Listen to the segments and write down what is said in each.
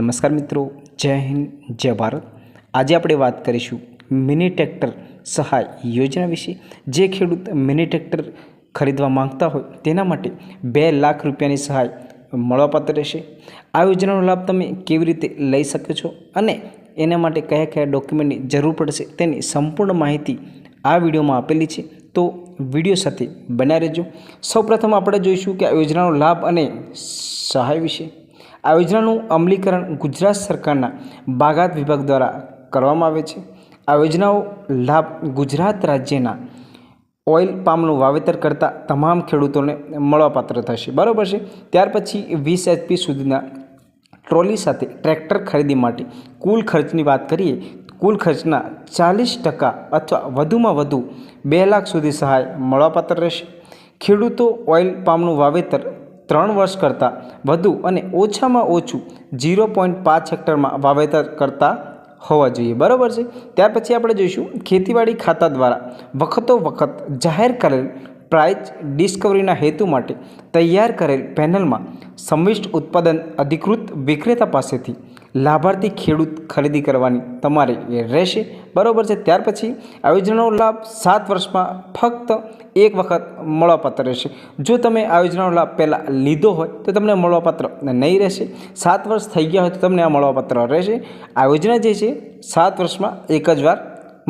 નમસ્કાર મિત્રો, જય હિન્દ, જય ભારત। આજે આપણે વાત કરીશું મિની ટ્રેક્ટર સહાય યોજના વિશે। જે ખેડૂત મિની ટ્રેક્ટર ખરીદવા માંગતા હોય તેના માટે 2 લાખ રૂપિયાની સહાય મળવાપાત્ર રહેશે। આ યોજનાનો લાભ તમે કેવી રીતે લઈ શકો છો અને એના માટે કયા કયા ડોક્યુમેન્ટની જરૂર પડશે તેની સંપૂર્ણ માહિતી આ વિડીયોમાં આપેલી છે, તો વિડીયો સાથે બન્યા રહેજો। સૌપ્રથમ આપણે જોઈશું કે આ યોજનાનો લાભ અને સહાય વિશે। આ યોજનાનું અમલીકરણ ગુજરાત સરકારના બાગાયત વિભાગ દ્વારા કરવામાં આવે છે। આ યોજનાનો લાભ ગુજરાત રાજ્યના ઓઇલ પામનું વાવેતર કરતા તમામ ખેડૂતોને મળવાપાત્ર થશે, બરાબર છે। ત્યાર પછી 20 HP સુધીના ટ્રોલી સાથે ટ્રેક્ટર ખરીદી માટે કુલ ખર્ચની વાત કરીએ, કુલ ખર્ચના 40% અથવા વધુમાં વધુ 2 લાખ સુધી સહાય મળવાપાત્ર રહેશે। ખેડૂતો ઓઇલ પામનું વાવેતર 3 વર્ષ કરતાં વધુ અને ઓછામાં ઓછું 0.5 હેક્ટરમાં વાવેતર કરતા હોવા જોઈએ, બરાબર છે। ત્યાર પછી આપણે જોઈશું ખેતીવાડી ખાતા દ્વારા વખતો વખત જાહેર કરેલ પ્રાઇસ ડિસ્કવરીના હેતુ માટે તૈયાર કરેલ પેનલમાં સંવિષ્ટ ઉત્પાદન અધિકૃત વિક્રેતા પાસેથી લાભાર્થી ખેડૂત ખરીદી કરવાની તમારે રહેશે, બરાબર છે। ત્યાર પછી આ યોજનાનો લાભ 7 વર્ષમાં ફક્ત એક વખત મળવાપાત્ર રહેશે। જો તમે આ યોજનાનો લાભ પહેલાં લીધો હોય તો તમને મળવાપાત્ર નહીં રહેશે, 7 વર્ષ થઈ ગયા હોય તો તમને આ મળવાપાત્ર રહેશે। આ યોજના જે છે 7 વર્ષમાં એક જ વાર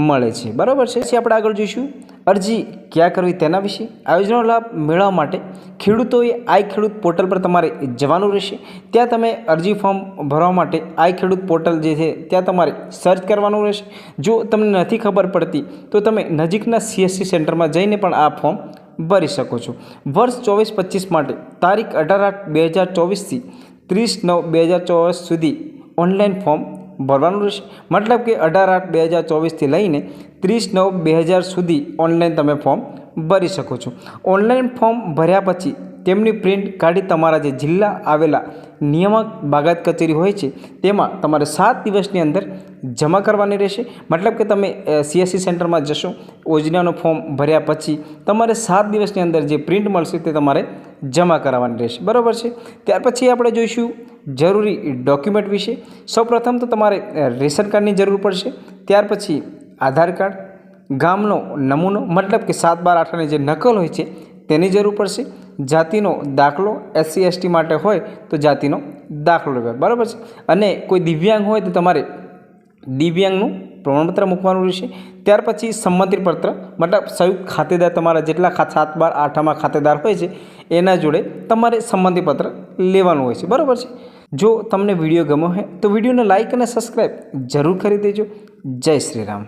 મળે છે, બરાબર છે। પછી આપણે આગળ જોઈશું અરજી ક્યાં કરવી તેના વિશે। આ યોજનાનો લાભ મેળવવા માટે ખેડૂતોએ આઈ ખેડૂત પોર્ટલ પર તમારે જવાનું રહેશે। ત્યાં તમે અરજી ફોર્મ ભરવા માટે આઈ ખેડૂત પોર્ટલ જે છે ત્યાં તમારે સર્ચ કરવાનું રહેશે। જો તમને નથી ખબર પડતી તો તમે નજીકના CSC સેન્ટરમાં જઈને પણ આ ફોર્મ ભરી શકો છો। વર્ષ 24-25 માટે તારીખ 18/8/2024થી 30/9/2024 સુધી ઓનલાઈન ફોર્મ ભરવાનું રહેશે। મતલબ કે 18/8/2024થી લઈને 30/9/2000 સુધી ઓનલાઈન તમે ફોર્મ ભરી શકો છો। ઓનલાઈન ફોર્મ ભર્યા પછી તેમની પ્રિન્ટ કાઢી તમારા જે જિલ્લા આવેલા નિયામક બાગાયત કચેરી હોય છે તેમાં તમારે 7 દિવસની અંદર જમા કરવાની રહેશે। મતલબ કે તમે CSC સેન્ટરમાં જશો, યોજનાનું ફોર્મ ભર્યા પછી તમારે 7 દિવસની અંદર જે પ્રિન્ટ મળશે તે તમારે જમા કરાવવાની રહેશે, બરાબર છે। ત્યાર પછી આપણે જોઈશું જરૂરી ડોક્યુમેન્ટ વિશે। સૌપ્રથમ તો તમારે રેશન કાર્ડની જરૂર પડશે। ત્યાર પછી આધાર કાર્ડ, ગામનો નમૂનો મતલબ કે 7/12 જે નકલ હોય છે તેની જરૂર પડશે। જાતિનો દાખલો, SC ST માટે હોય તો જાતિનો દાખલો લેવા, બરાબર છે। અને કોઈ દિવ્યાંગ હોય તો તમારે દિવ્યાંગનું પ્રમાણપત્ર મૂકવાનું રહેશે। ત્યાર પછી સંમતિ પત્ર મતલબ સંયુક્ત ખાતેદાર, તમારા જેટલા 7/12 ખાતેદાર હોય છે એના જોડે તમારે સંમતિ પત્ર લેવાનું હોય છે, બરાબર છે। જો તમને વિડીયો ગમ્યો હોય તો વિડીયોને લાઇક અને સબસ્ક્રાઈબ જરૂર કરી દેજો। જય શ્રી રામ।